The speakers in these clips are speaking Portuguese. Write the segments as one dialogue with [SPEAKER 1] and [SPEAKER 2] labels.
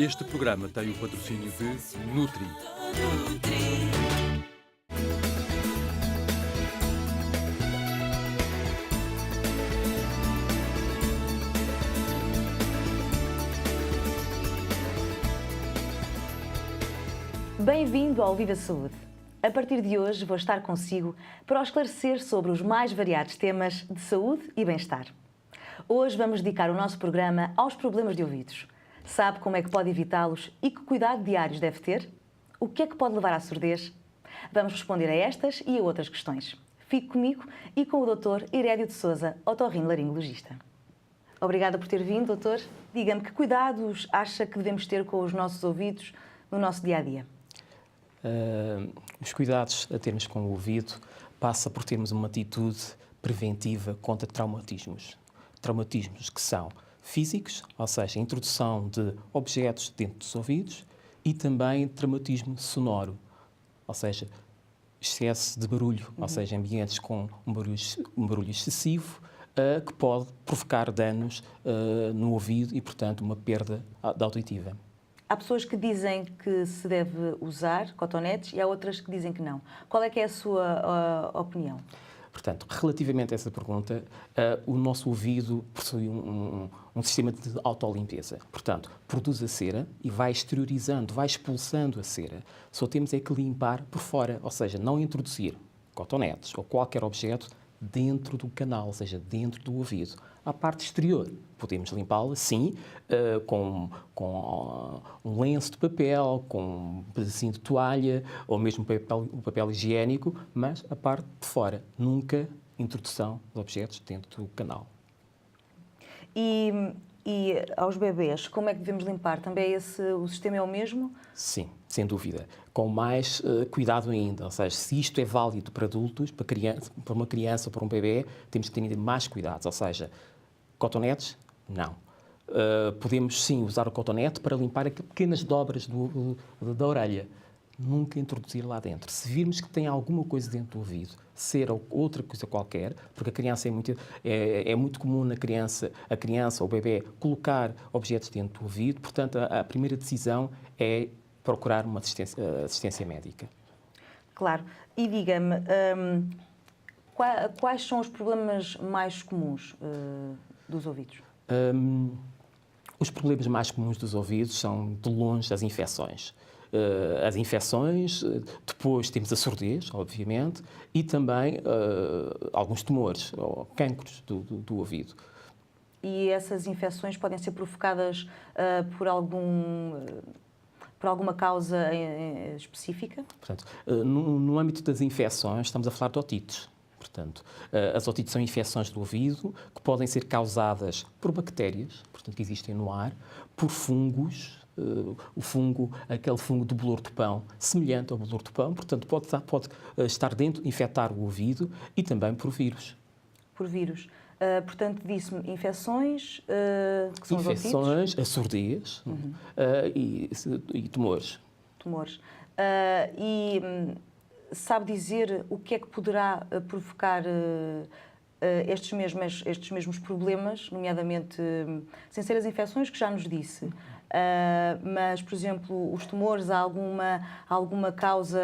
[SPEAKER 1] Este programa tem o patrocínio de Nutri.
[SPEAKER 2] Bem-vindo ao Viva Saúde. A partir de hoje vou estar consigo para esclarecer sobre os mais variados temas de saúde e bem-estar. Hoje vamos dedicar o nosso programa aos problemas de ouvidos. Sabe como é que pode evitá-los e que cuidado diários deve ter? O que é que pode levar à surdez? Vamos responder a estas e a outras questões. Fique comigo e com o Dr. Irédio de Sousa, otorrinolaringologista. Obrigada por ter vindo, doutor. Diga-me, que cuidados acha que devemos ter com os nossos ouvidos no nosso dia-a-dia?
[SPEAKER 3] Os cuidados a termos com o ouvido passa por termos uma atitude preventiva contra traumatismos. Traumatismos que são físicos, ou seja, a introdução de objetos dentro dos ouvidos, e também traumatismo sonoro, ou seja, excesso de barulho, ou seja, ambientes com um barulho excessivo, que pode provocar danos no ouvido e, portanto, uma perda da auditiva.
[SPEAKER 2] Há pessoas que dizem que se deve usar cotonetes e há outras que dizem que não. Qual é que é a sua opinião?
[SPEAKER 3] Portanto, relativamente a essa pergunta, o nosso ouvido possui um sistema de autolimpeza. Portanto, produz a cera e vai exteriorizando, vai expulsando a cera. Só temos é que limpar por fora, ou seja, não introduzir cotonetes ou qualquer objeto dentro do canal, ou seja, dentro do ouvido. A parte exterior, podemos limpá-la, sim, com um lenço de papel, com um pedacinho de toalha ou mesmo um papel higiênico, mas a parte de fora, nunca introdução de objetos dentro do canal.
[SPEAKER 2] E aos bebês, como é que devemos limpar? Também o sistema é o mesmo?
[SPEAKER 3] Sim, sem dúvida. Com mais cuidado ainda. Ou seja, se isto é válido para adultos, para uma criança ou para um bebê, temos que ter ainda mais cuidados. Ou seja, cotonetes, não. Podemos sim usar o cotonete para limpar aquelas pequenas dobras da orelha. Nunca introduzir lá dentro. Se virmos que tem alguma coisa dentro do ouvido, cera ou outra coisa qualquer, porque a criança é muito comum a criança ou o bebê colocar objetos dentro do ouvido, portanto, a primeira decisão é procurar uma assistência médica.
[SPEAKER 2] Claro. E diga-me, quais são os problemas mais comuns dos ouvidos?
[SPEAKER 3] Os problemas mais comuns dos ouvidos são, de longe, as infecções. As infecções, depois temos a surdez, obviamente, e também alguns tumores ou cancros do ouvido.
[SPEAKER 2] E essas infecções podem ser provocadas por alguma causa específica?
[SPEAKER 3] Portanto, no âmbito das infecções, estamos a falar de otites. Portanto, as otites são infecções do ouvido que podem ser causadas por bactérias, portanto, que existem no ar, por fungos, aquele fungo do bolor de pão, semelhante ao bolor de pão, portanto, pode estar dentro, infectar o ouvido, e também por vírus.
[SPEAKER 2] Por vírus. Portanto, disse-me infecções, que são
[SPEAKER 3] infecções, a surdez e tumores.
[SPEAKER 2] Tumores. Sabe dizer o que é que poderá provocar estes mesmos problemas, nomeadamente, sem ser as infecções que já nos disse, mas, por exemplo, os tumores, há alguma causa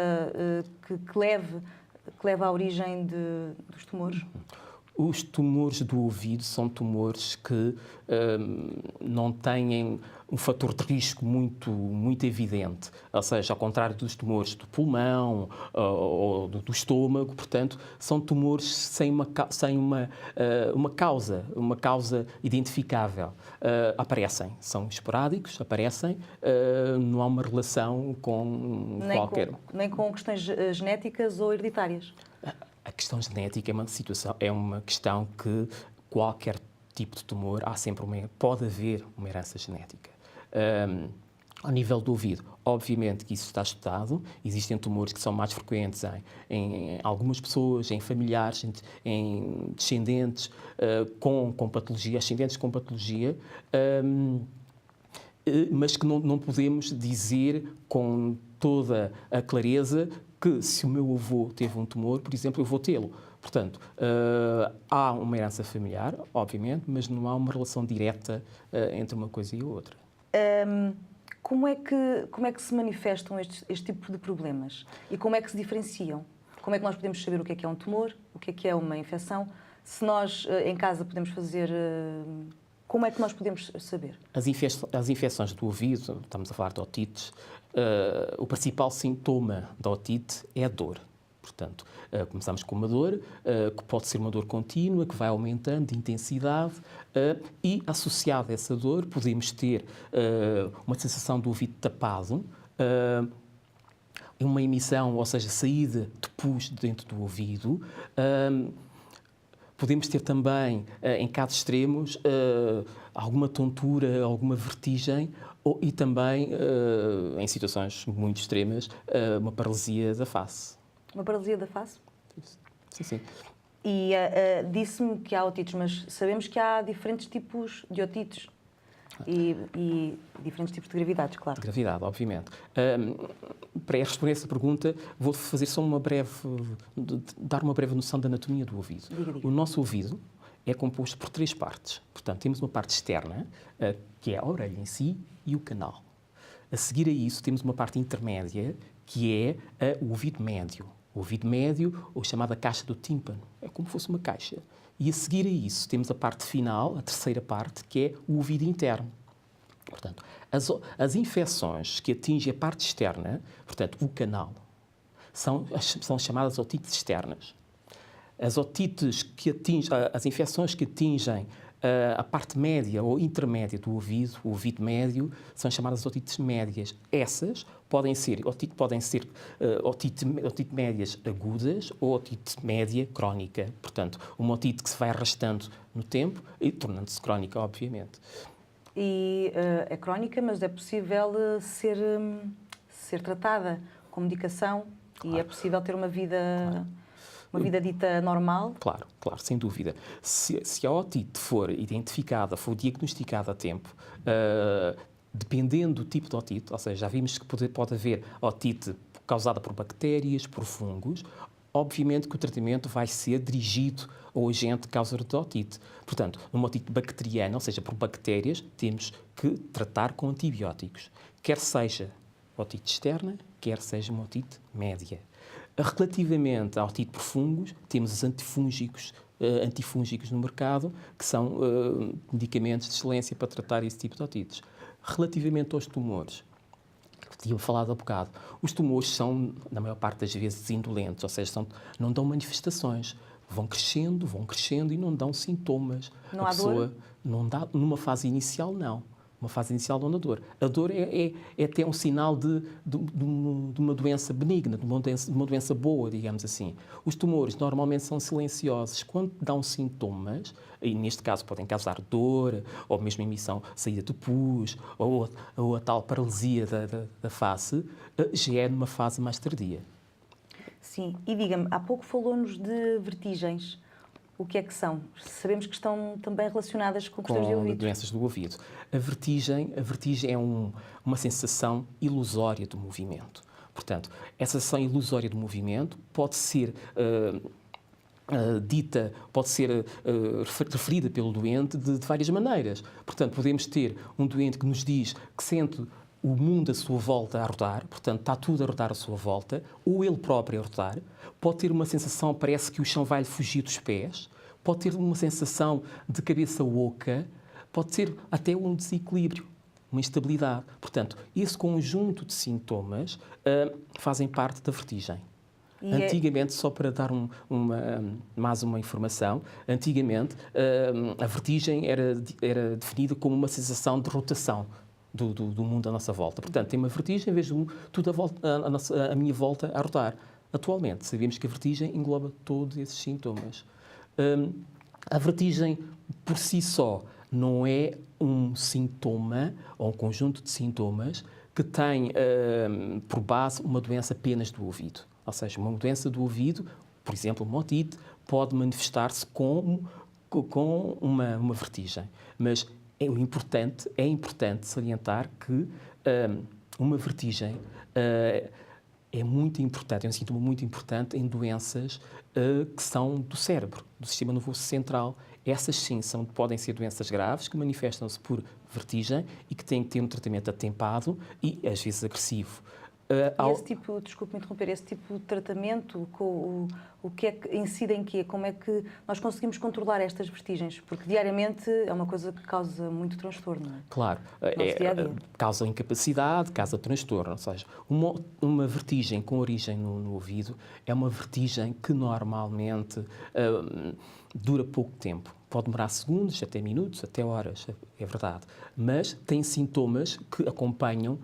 [SPEAKER 2] que leve à origem dos tumores?
[SPEAKER 3] Os tumores do ouvido são tumores que não têm um fator de risco muito evidente. Ou seja, ao contrário dos tumores do pulmão ou do estômago, portanto, são tumores sem uma causa identificável. São esporádicos, não há uma relação com qualquer...
[SPEAKER 2] Nem com questões genéticas ou hereditárias?
[SPEAKER 3] A questão genética é uma questão que qualquer tipo de tumor pode haver uma herança genética. Ao nível do ouvido, obviamente que isso está estudado. Existem tumores que são mais frequentes em algumas pessoas, em familiares, em descendentes com patologia, mas que não podemos dizer com toda a clareza que se o meu avô teve um tumor, por exemplo, eu vou tê-lo. Portanto, há uma herança familiar, obviamente, mas não há uma relação direta entre uma coisa e a outra.
[SPEAKER 2] Como é que se manifestam este tipo de problemas? E como é que se diferenciam? Como é que nós podemos saber o que é um tumor, o que é uma infecção? Se nós, em casa, podemos fazer... Como é que nós podemos saber?
[SPEAKER 3] As infecções do ouvido, estamos a falar de otites, o principal sintoma da otite é a dor. Portanto, começamos com uma dor, que pode ser uma dor contínua, que vai aumentando de intensidade e, associada a essa dor, podemos ter uma sensação do ouvido tapado, uma emissão, ou seja, saída de pus dentro do ouvido. Podemos ter também, em casos extremos, alguma tontura, alguma vertigem e também, em situações muito extremas, uma paralisia da face.
[SPEAKER 2] Uma paralisia da face?
[SPEAKER 3] Sim, sim.
[SPEAKER 2] E disse-me que há otites, mas sabemos que há diferentes tipos de otites e diferentes tipos de gravidades, claro.
[SPEAKER 3] De gravidade, obviamente. Para responder essa pergunta, vou fazer só dar uma breve noção da anatomia do ouvido.
[SPEAKER 2] Diga.
[SPEAKER 3] O nosso ouvido é composto por 3 partes. Portanto, temos uma parte externa, que é a orelha em si, e o canal. A seguir a isso, temos uma parte intermédia, que é o ouvido médio. O ouvido médio, ou chamada caixa do tímpano, é como se fosse uma caixa. E a seguir a isso, temos a parte final, a terceira parte, que é o ouvido interno. Portanto, as infecções que atingem a parte externa, portanto, o canal, são chamadas otites externas. As infecções que atingem a parte média ou intermédia do ouvido, o ouvido médio, são chamadas otites médias. Essas podem ser otite médias agudas ou otite média crónica. Portanto, uma otite que se vai arrastando no tempo e tornando-se crónica, obviamente.
[SPEAKER 2] E é crónica, mas é possível ser tratada com medicação. Claro. E é possível ter uma vida... Claro. Uma vida dita normal?
[SPEAKER 3] Claro, sem dúvida. Se a otite for identificada, for diagnosticada a tempo, dependendo do tipo de otite, ou seja, já vimos que pode haver otite causada por bactérias, por fungos, obviamente que o tratamento vai ser dirigido ao agente causador de otite. Portanto, numa otite bacteriana, ou seja, por bactérias, temos que tratar com antibióticos, quer seja otite externa, quer seja uma otite média. Relativamente à otite por fungos, temos os antifúngicos no mercado, que são medicamentos de excelência para tratar esse tipo de otites. Relativamente aos tumores, que tinha falado há bocado, os tumores são, na maior parte das vezes, indolentes, ou seja, não dão manifestações. Vão crescendo e não dão sintomas.
[SPEAKER 2] Não há dor?
[SPEAKER 3] Não dá, numa fase inicial, não. Uma fase inicial não dá dor. A dor é até um sinal de uma doença benigna, de uma doença boa, digamos assim. Os tumores normalmente são silenciosos. Quando dão sintomas, e neste caso podem causar dor, ou mesmo emissão, saída de pus, ou a tal paralisia da face, já é numa fase mais tardia.
[SPEAKER 2] Sim, e diga-me, há pouco falou-nos de vertigens. O que é que são? Sabemos que estão também relacionadas com questões de ouvido.
[SPEAKER 3] Com doenças do ouvido. A vertigem é uma sensação ilusória do movimento. Portanto, essa sensação ilusória do movimento pode ser referida pelo doente de várias maneiras. Portanto, podemos ter um doente que nos diz que sente o mundo à sua volta a rodar, portanto, está tudo a rodar à sua volta, ou ele próprio a rodar. Pode ter uma sensação, parece que o chão vai-lhe fugir dos pés, pode ter uma sensação de cabeça oca, pode ser até um desequilíbrio, uma instabilidade. Portanto, esse conjunto de sintomas fazem parte da vertigem. Antigamente, só para dar mais uma informação, antigamente a vertigem era definida como uma sensação de rotação do mundo à nossa volta. Portanto, tem uma vertigem, vejo tudo a minha volta a rodar. Atualmente, sabemos que a vertigem engloba todos esses sintomas. A vertigem, por si só, não é um sintoma ou um conjunto de sintomas que tem por base uma doença apenas do ouvido. Ou seja, uma doença do ouvido, por exemplo, uma otite, pode manifestar-se com uma vertigem. Mas é importante salientar que uma vertigem é muito importante, é um sintoma muito importante em doenças que são do cérebro, do sistema nervoso central. Essas sim podem ser doenças graves que manifestam-se por vertigem e que têm que ter um tratamento atempado e às vezes agressivo.
[SPEAKER 2] E esse tipo, desculpe-me interromper, esse tipo de tratamento, o que é que incide em quê? Como é que nós conseguimos controlar estas vertigens? Porque diariamente é uma coisa que causa muito transtorno, não é?
[SPEAKER 3] Claro,
[SPEAKER 2] dia-a-dia.
[SPEAKER 3] causa incapacidade, causa transtorno, ou seja, uma vertigem com origem no ouvido é uma vertigem que normalmente dura pouco tempo. Pode demorar segundos, até minutos, até horas, é verdade. Mas tem sintomas que acompanham,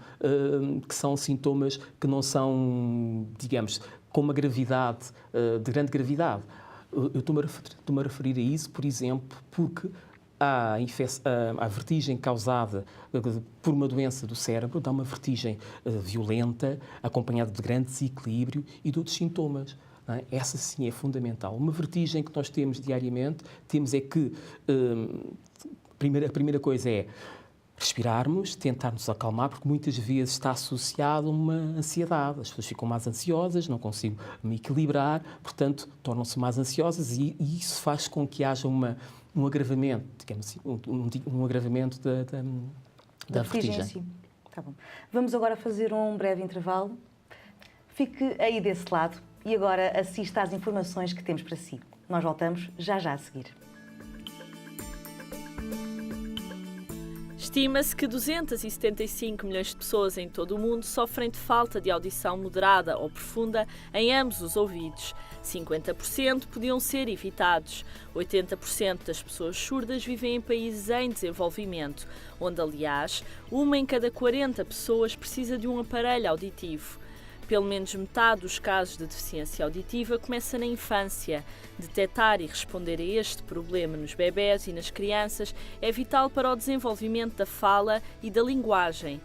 [SPEAKER 3] que são sintomas que não são, digamos, com uma gravidade, de grande gravidade. Eu estou-me a referir a isso, por exemplo, porque a vertigem causada por uma doença do cérebro dá uma vertigem violenta, acompanhada de grande desequilíbrio e de outros sintomas. Não é? Essa sim é fundamental. Uma vertigem que nós temos diariamente, temos é que a primeira coisa é respirarmos, tentarmos acalmar, porque muitas vezes está associado a uma ansiedade. As pessoas ficam mais ansiosas, não consigo me equilibrar, portanto, tornam-se mais ansiosas e isso faz com que haja um agravamento, digamos assim, um agravamento da vertigem.
[SPEAKER 2] Em si. Tá bom. Vamos agora fazer um breve intervalo. Fique aí desse lado e agora assista às informações que temos para si. Nós voltamos já a seguir.
[SPEAKER 4] Estima-se que 275 milhões de pessoas em todo o mundo sofrem de falta de audição moderada ou profunda em ambos os ouvidos. 50% podiam ser evitados. 80% das pessoas surdas vivem em países em desenvolvimento, onde, aliás, 1 em cada 40 pessoas precisa de um aparelho auditivo. Pelo menos metade dos casos de deficiência auditiva começa na infância. Detectar e responder a este problema nos bebés e nas crianças é vital para o desenvolvimento da fala e da linguagem.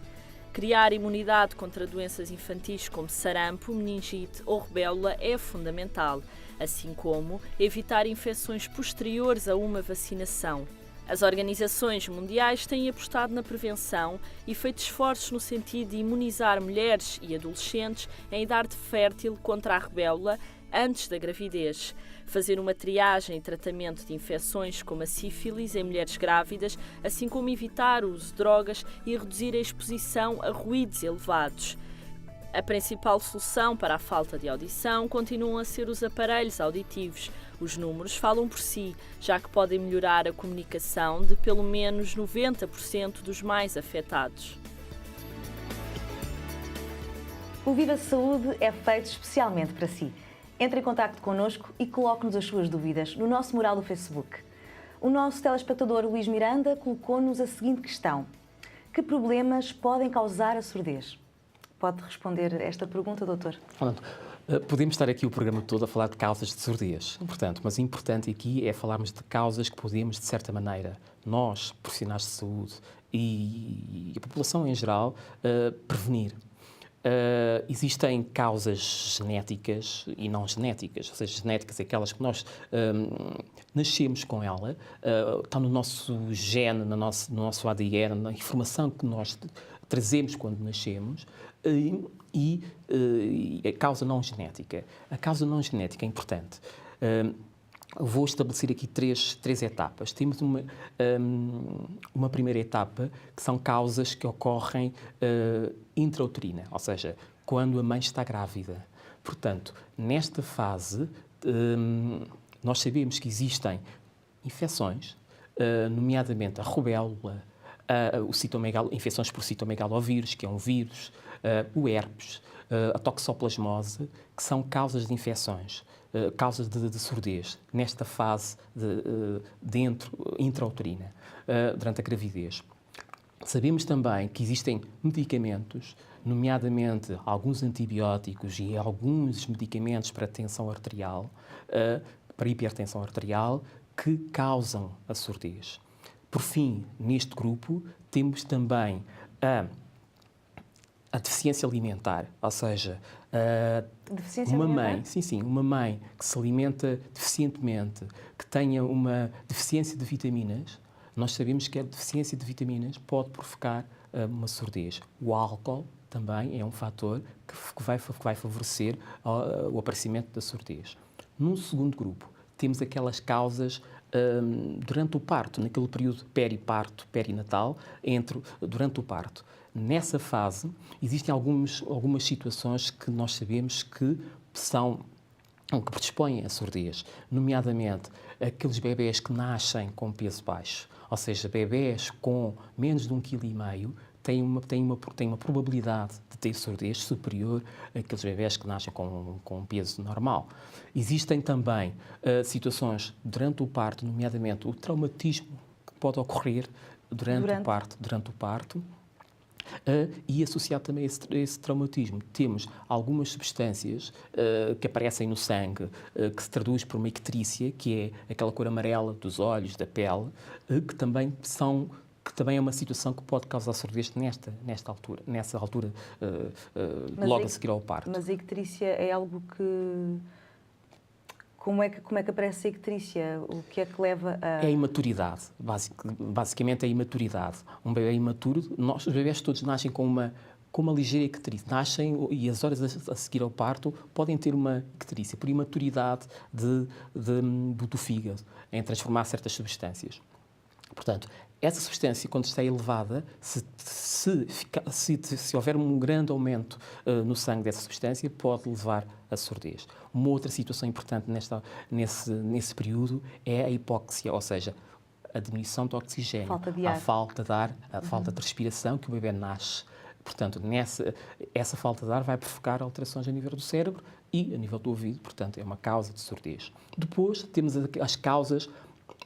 [SPEAKER 4] Criar imunidade contra doenças infantis como sarampo, meningite ou rubéola é fundamental, assim como evitar infecções posteriores a uma vacinação. As organizações mundiais têm apostado na prevenção e feito esforços no sentido de imunizar mulheres e adolescentes em idade fértil contra a rubéola antes da gravidez, fazer uma triagem e tratamento de infecções como a sífilis em mulheres grávidas, assim como evitar o uso de drogas e reduzir a exposição a ruídos elevados. A principal solução para a falta de audição continuam a ser os aparelhos auditivos. Os números falam por si, já que podem melhorar a comunicação de pelo menos 90% dos mais afetados.
[SPEAKER 2] O Viva Saúde é feito especialmente para si. Entre em contacto connosco e coloque-nos as suas dúvidas no nosso mural do Facebook. O nosso telespectador Luís Miranda colocou-nos a seguinte questão: que problemas podem causar a surdez? Pode responder esta pergunta, doutor?
[SPEAKER 3] Podemos estar aqui o programa todo a falar de causas de surdez, portanto, mas o importante aqui é falarmos de causas que podemos, de certa maneira, nós, profissionais de saúde e a população em geral, prevenir. Existem causas genéticas e não genéticas, ou seja, genéticas é aquelas que nós nascemos com ela, está no nosso gene, no nosso ADN, na informação que nós trazemos quando nascemos, e a causa não genética. A causa não genética é importante. Vou estabelecer aqui três etapas. Temos uma primeira etapa, que são causas que ocorrem intrauterina, ou seja, quando a mãe está grávida. Portanto, nesta fase, nós sabemos que existem infecções, nomeadamente a rubéola, infecções por citomegalovírus, que é um vírus, o herpes, a toxoplasmose, que são causas de infecções, causas de surdez, nesta fase intrauterina, durante a gravidez. Sabemos também que existem medicamentos, nomeadamente alguns antibióticos e alguns medicamentos para tensão arterial, para hipertensão arterial, que causam a surdez. Por fim, neste grupo, temos também a deficiência alimentar, ou seja, uma mãe que se alimenta deficientemente, que tenha uma deficiência de vitaminas. Nós sabemos que a deficiência de vitaminas pode provocar uma surdez. O álcool também é um fator que vai favorecer o aparecimento da surdez. Num segundo grupo, temos aquelas causas durante o parto, naquele período periparto, perinatal, durante o parto. Nessa fase, existem algumas situações que nós sabemos que predispõem à surdez, nomeadamente aqueles bebés que nascem com peso baixo, ou seja, bebés com menos de 1,5 kg têm uma probabilidade de ter surdez superior àqueles bebés que nascem com um peso normal. Existem também situações durante o parto, nomeadamente o traumatismo que pode ocorrer durante o parto. E associado também a esse traumatismo, temos algumas substâncias que aparecem no sangue, que se traduz por uma icterícia, que é aquela cor amarela dos olhos, da pele, que também é uma situação que pode causar surdez nessa altura, logo a seguir ao parto.
[SPEAKER 2] Mas a icterícia é algo que... Como é que aparece a icterícia? O que é que leva a...
[SPEAKER 3] É a imaturidade, basicamente é a imaturidade. Um bebê imaturo, os bebés todos nascem com uma ligeira icterícia. Nascem e as horas a seguir ao parto podem ter uma icterícia por imaturidade do fígado em transformar certas substâncias. Portanto, essa substância, quando está elevada, se houver um grande aumento no sangue dessa substância, pode levar à surdez. Uma outra situação importante nesse período é a hipóxia, ou seja, a diminuição do oxigênio, a falta de ar, a falta de respiração que o bebê nasce. Portanto, essa falta de ar vai provocar alterações a nível do cérebro e a nível do ouvido, portanto, é uma causa de surdez. Depois, temos as causas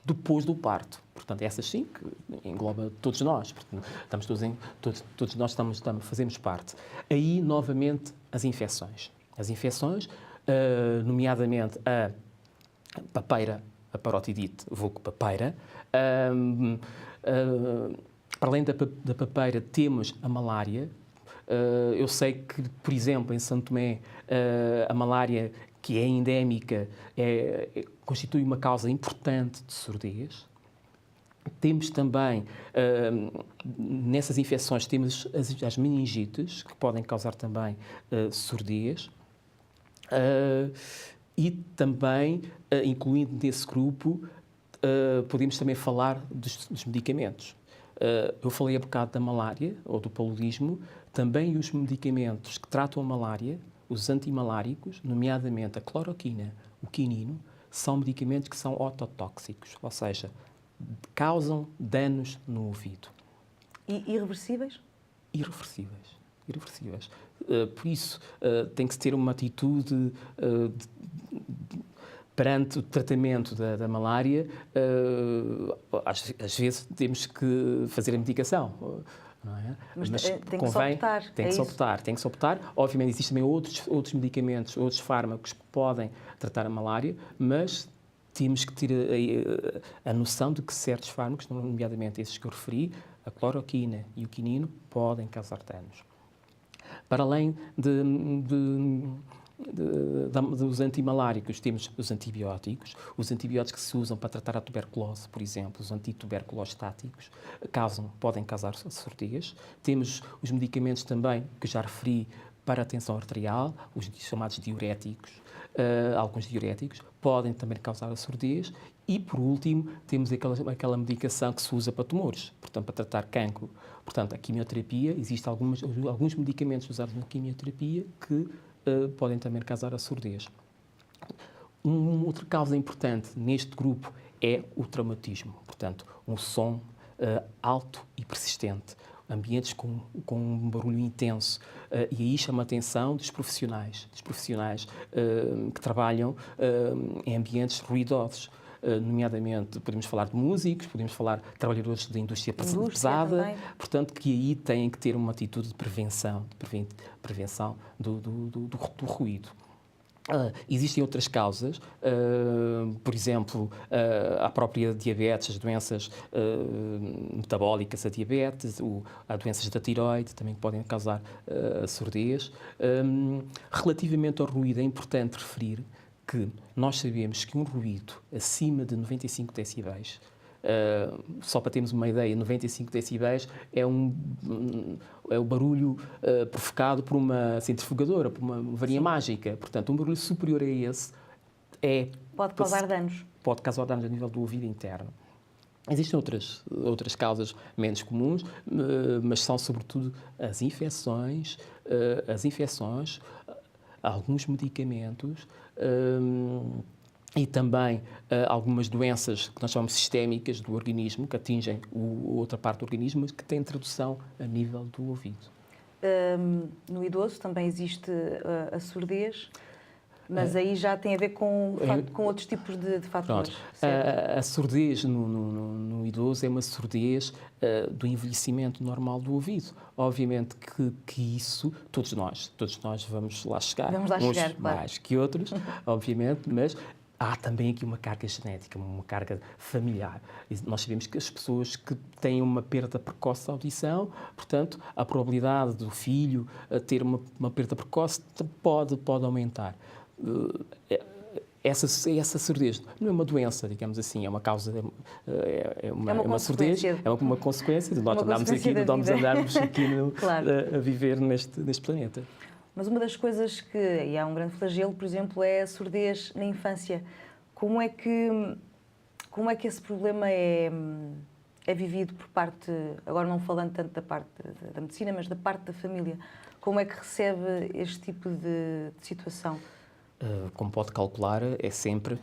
[SPEAKER 3] depois do parto. Portanto, essas sim, que engloba todos nós. Portanto, todos nós fazemos parte. Aí, novamente, as infecções. As infecções, nomeadamente a papeira, a parotidite, vulgo papeira. Para além da papeira, temos a malária. Eu sei que, por exemplo, em Santo Tomé, a malária, que é endémica, constitui uma causa importante de surdez. Temos também, nessas infecções, temos as meningites, que podem causar também surdez. E também, incluindo nesse grupo, podemos também falar dos medicamentos. Eu falei há bocado da malária, ou do paludismo, também os medicamentos que tratam a malária, os antimaláricos, nomeadamente a cloroquina, o quinino, são medicamentos que são ototóxicos, ou seja, causam danos no ouvido.
[SPEAKER 2] E irreversíveis?
[SPEAKER 3] Irreversíveis. Por isso, tem que se ter uma atitude perante o tratamento da malária. Às vezes temos que fazer a medicação. Não é?
[SPEAKER 2] Mas tem que se optar.
[SPEAKER 3] Obviamente, existem também outros medicamentos, outros fármacos que podem tratar a malária, mas temos que ter a noção de que certos fármacos, nomeadamente esses que eu referi, a cloroquina e o quinino, podem causar danos. Para além dos antimaláricos, temos os antibióticos que se usam para tratar a tuberculose, por exemplo, os antituberculostáticos, podem causar surdez. Temos os medicamentos também, que já referi, para a tensão arterial, os chamados diuréticos. Alguns diuréticos podem também causar a surdez. E, por último, temos aquela medicação que se usa para tumores, portanto, para tratar cancro. Portanto, a quimioterapia, existem alguns medicamentos usados na quimioterapia que podem também causar a surdez. Uma outra causa importante neste grupo é o traumatismo, portanto, um som alto e persistente, ambientes com um barulho intenso, e aí chama a atenção dos profissionais que trabalham em ambientes ruidosos. Nomeadamente, podemos falar de músicos, podemos falar de trabalhadores da indústria pesada, também. Portanto, que aí têm que ter uma atitude de prevenção do ruído. Existem outras causas, por exemplo, a própria diabetes, as doenças metabólicas, a diabetes, há doenças da tiroide, também podem causar surdez. Relativamente ao ruído, é importante referir que nós sabemos que um ruído acima de 95 decibéis Só para termos uma ideia, 95 decibéis é o barulho provocado por uma centrifugadora, por uma varinha mágica. Portanto, um barulho superior a esse
[SPEAKER 2] pode causar danos.
[SPEAKER 3] Pode causar danos a nível do ouvido interno. Existem outras causas menos comuns, mas são sobretudo as infecções, alguns medicamentos e também algumas doenças que nós chamamos sistémicas do organismo, que atingem outra parte do organismo, mas que têm tradução a nível do ouvido.
[SPEAKER 2] No idoso também existe a surdez, mas aí já tem a ver com outros tipos de fatores.
[SPEAKER 3] A surdez no idoso é uma surdez do envelhecimento normal do ouvido. Obviamente que isso, todos nós vamos lá chegar.
[SPEAKER 2] Vamos lá chegar,
[SPEAKER 3] uns
[SPEAKER 2] claro.
[SPEAKER 3] mais que outros, obviamente, mas há também aqui uma carga genética, uma carga familiar. E nós sabemos que as pessoas que têm uma perda precoce de audição, portanto, a probabilidade do filho ter uma perda precoce pode aumentar. Essa surdez não é uma doença, digamos assim, é uma causa, é uma surdez, é uma consequência de nós andarmos aqui
[SPEAKER 2] claro.
[SPEAKER 3] a viver neste planeta.
[SPEAKER 2] Mas uma das coisas e há um grande flagelo, por exemplo, é a surdez na infância. Como é que esse problema é vivido por parte, agora não falando tanto da parte da medicina, mas da parte da família? Como é que recebe este tipo de situação?
[SPEAKER 3] Como pode calcular, é sempre...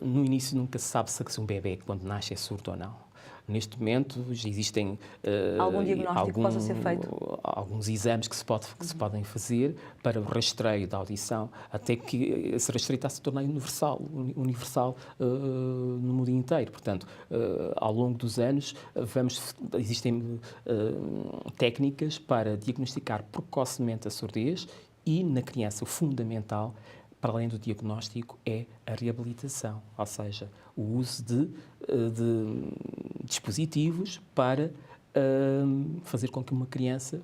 [SPEAKER 3] No início nunca se sabe se um bebê, quando nasce, é surdo ou não. Neste momento já existem
[SPEAKER 2] algum diagnóstico que possa ser feito?
[SPEAKER 3] Alguns exames que se podem fazer para o rastreio da audição, até que esse rastreio está a se tornar universal no mundo inteiro. Portanto, ao longo dos anos, existem técnicas para diagnosticar precocemente a surdez e, na criança, o fundamental, para além do diagnóstico, é a reabilitação, ou seja, o uso de dispositivos para fazer com que uma criança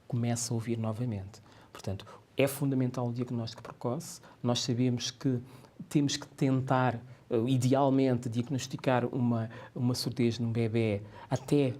[SPEAKER 3] comece a ouvir novamente. Portanto, é fundamental o diagnóstico precoce. Nós sabemos que temos que tentar, idealmente, diagnosticar uma surdez num bebê até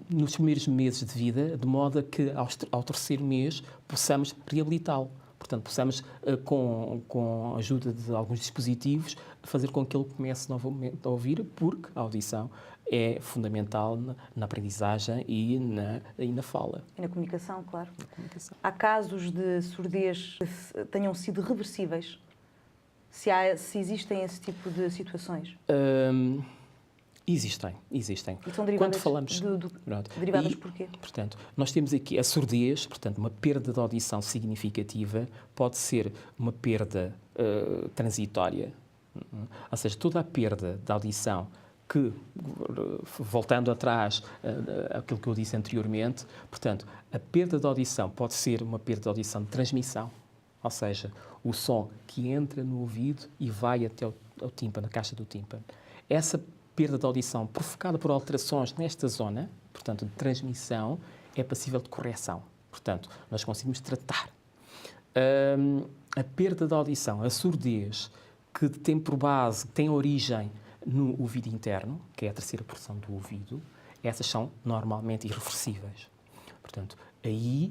[SPEAKER 3] nos primeiros meses de vida, de modo a que ao terceiro mês possamos reabilitá-lo. Portanto, possamos, com a ajuda de alguns dispositivos, fazer com que ele comece novamente a ouvir, porque a audição é fundamental na aprendizagem e na fala.
[SPEAKER 2] E na comunicação, claro.
[SPEAKER 3] Na comunicação.
[SPEAKER 2] Há casos de surdez que tenham sido reversíveis? Se existem esse tipo de situações?
[SPEAKER 3] Existem.
[SPEAKER 2] E são derivadas,
[SPEAKER 3] Quando falamos,
[SPEAKER 2] derivadas porquê?
[SPEAKER 3] Portanto, nós temos aqui a surdez, portanto, uma perda de audição significativa, pode ser uma perda transitória, ou seja, toda a perda de audição que, voltando atrás àquilo que eu disse anteriormente, portanto, a perda de audição pode ser uma perda de audição de transmissão, ou seja, o som que entra no ouvido e vai até ao tímpano, a caixa do tímpano. Essa perda de audição provocada por alterações nesta zona, portanto, de transmissão, é passível de correção. Portanto, nós conseguimos tratar. A perda de audição, a surdez, que tem por base, tem origem no ouvido interno, que é a terceira porção do ouvido, essas são normalmente irreversíveis. Portanto, aí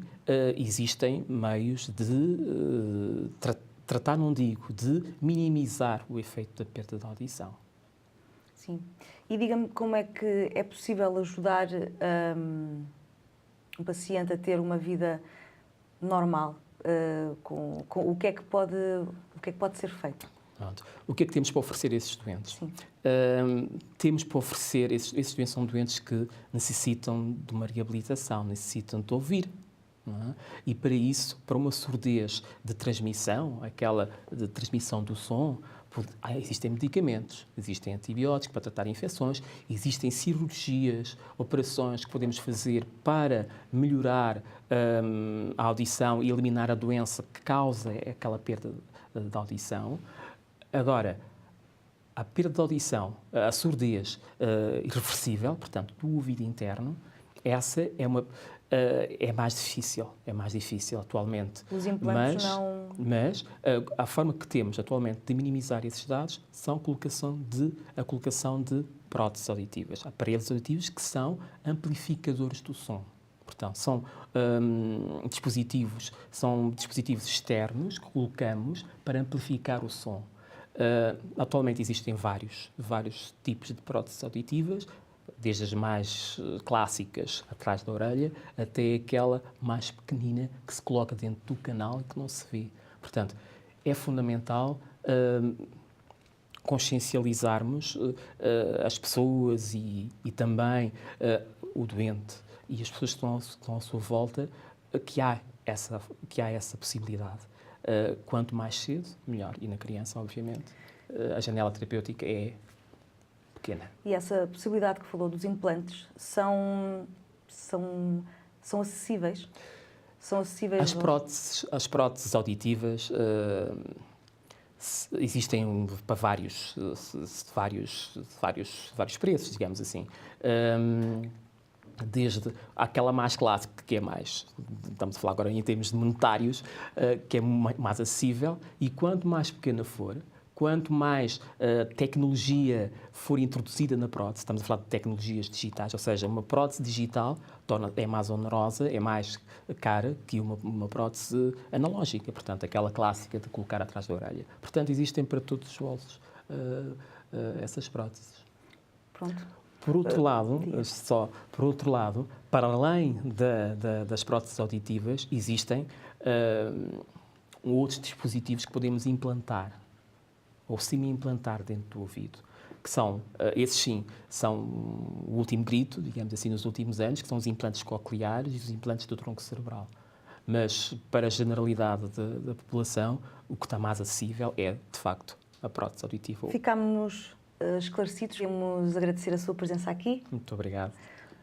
[SPEAKER 3] existem meios de tratar, não digo, de minimizar o efeito da perda de audição.
[SPEAKER 2] Sim. E diga-me como é que é possível ajudar um paciente a ter uma vida normal, o que é que pode ser feito?
[SPEAKER 3] Pronto. O que é que temos para oferecer a esses doentes? Temos para oferecer, esses doentes são doentes que necessitam de uma reabilitação, necessitam de ouvir. Não é? E para isso, para uma surdez de transmissão, aquela de transmissão do som, existem medicamentos, existem antibióticos para tratar infecções, existem cirurgias, operações que podemos fazer para melhorar a audição e eliminar a doença que causa aquela perda de audição. Agora, a perda de audição, a surdez irreversível, portanto, do ouvido interno, essa é é mais difícil atualmente.
[SPEAKER 2] Os implantes
[SPEAKER 3] Mas a forma que temos atualmente de minimizar esses dados são a colocação de próteses auditivas, aparelhos auditivos que são amplificadores do som. Portanto, são dispositivos externos que colocamos para amplificar o som. Atualmente existem vários tipos de próteses auditivas, desde as mais clássicas, atrás da orelha, até aquela mais pequenina que se coloca dentro do canal e que não se vê. Portanto, é fundamental consciencializarmos as pessoas e também o doente e as pessoas que estão à sua volta que há essa possibilidade. Quanto mais cedo, melhor. E na criança, obviamente, a janela terapêutica é pequena.
[SPEAKER 2] E essa possibilidade que falou dos implantes são acessíveis? São acessíveis
[SPEAKER 3] As próteses auditivas existem para vários preços, digamos assim. Desde aquela mais clássica, que é mais, estamos a falar agora em termos de monetários, que é mais acessível, e quanto mais pequena for, quanto mais tecnologia for introduzida na prótese, estamos a falar de tecnologias digitais, ou seja, uma prótese digital é mais onerosa, é mais cara que uma prótese analógica, portanto, aquela clássica de colocar atrás da orelha. Portanto, existem para todos os bolsos essas próteses.
[SPEAKER 2] Pronto.
[SPEAKER 3] Por outro lado, para além das próteses auditivas, existem outros dispositivos que podemos implantar ou semi-implantar dentro do ouvido, que são, esses sim, são o último grito, digamos assim, nos últimos anos, que são os implantes cocleares e os implantes do tronco cerebral. Mas, para a generalidade da população, o que está mais acessível é, de facto, a prótese auditiva.
[SPEAKER 2] Ficámos esclarecidos. Queremos agradecer a sua presença aqui.
[SPEAKER 3] Muito obrigado.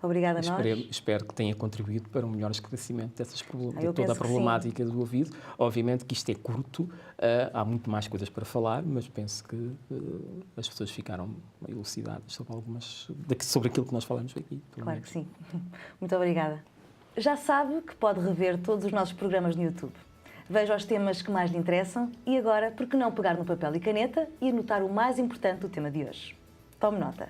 [SPEAKER 2] Obrigada a nós.
[SPEAKER 3] Espero que tenha contribuído para um melhor esclarecimento de toda a
[SPEAKER 2] que
[SPEAKER 3] problemática do ouvido. Obviamente que isto é curto, há muito mais coisas para falar, mas penso que as pessoas ficaram elucidadas sobre aquilo que nós falamos aqui.
[SPEAKER 2] Claro que sim. Muito obrigada. Já sabe que pode rever todos os nossos programas no YouTube. Veja os temas que mais lhe interessam e agora, por que não pegar no papel e caneta e anotar o mais importante do tema de hoje? Tome nota.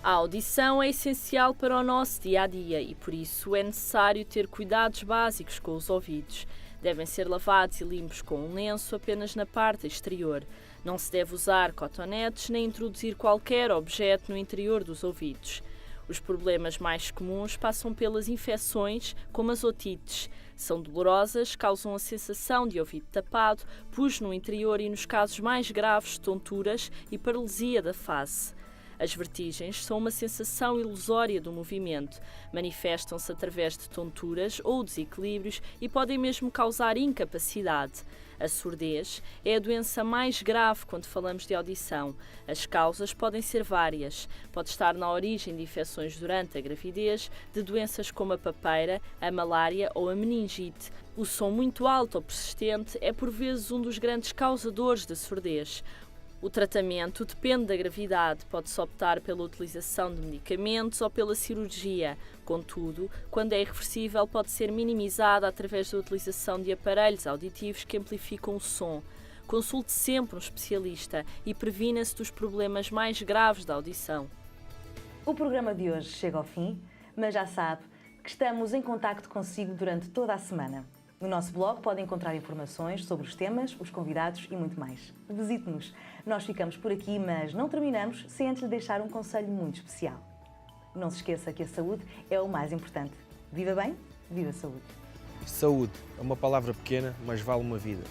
[SPEAKER 4] A audição é essencial para o nosso dia-a-dia e, por isso, é necessário ter cuidados básicos com os ouvidos. Devem ser lavados e limpos com um lenço apenas na parte exterior. Não se deve usar cotonetes nem introduzir qualquer objeto no interior dos ouvidos. Os problemas mais comuns passam pelas infecções, como as otites. São dolorosas, causam a sensação de ouvido tapado, pus no interior e, nos casos mais graves, tonturas e paralisia da face. As vertigens são uma sensação ilusória do movimento, manifestam-se através de tonturas ou desequilíbrios e podem mesmo causar incapacidade. A surdez é a doença mais grave quando falamos de audição. As causas podem ser várias. Pode estar na origem de infecções durante a gravidez, de doenças como a papeira, a malária ou a meningite. O som muito alto ou persistente é por vezes um dos grandes causadores da surdez. O tratamento depende da gravidade, pode-se optar pela utilização de medicamentos ou pela cirurgia. Contudo, quando é irreversível, pode ser minimizada através da utilização de aparelhos auditivos que amplificam o som. Consulte sempre um especialista e previna-se dos problemas mais graves da audição.
[SPEAKER 2] O programa de hoje chega ao fim, mas já sabe que estamos em contacto consigo durante toda a semana. No nosso blog pode encontrar informações sobre os temas, os convidados e muito mais. Visite-nos. Nós ficamos por aqui, mas não terminamos sem antes lhe deixar um conselho muito especial. Não se esqueça que a saúde é o mais importante. Viva bem, viva a saúde.
[SPEAKER 5] Saúde é uma palavra pequena, mas vale uma vida.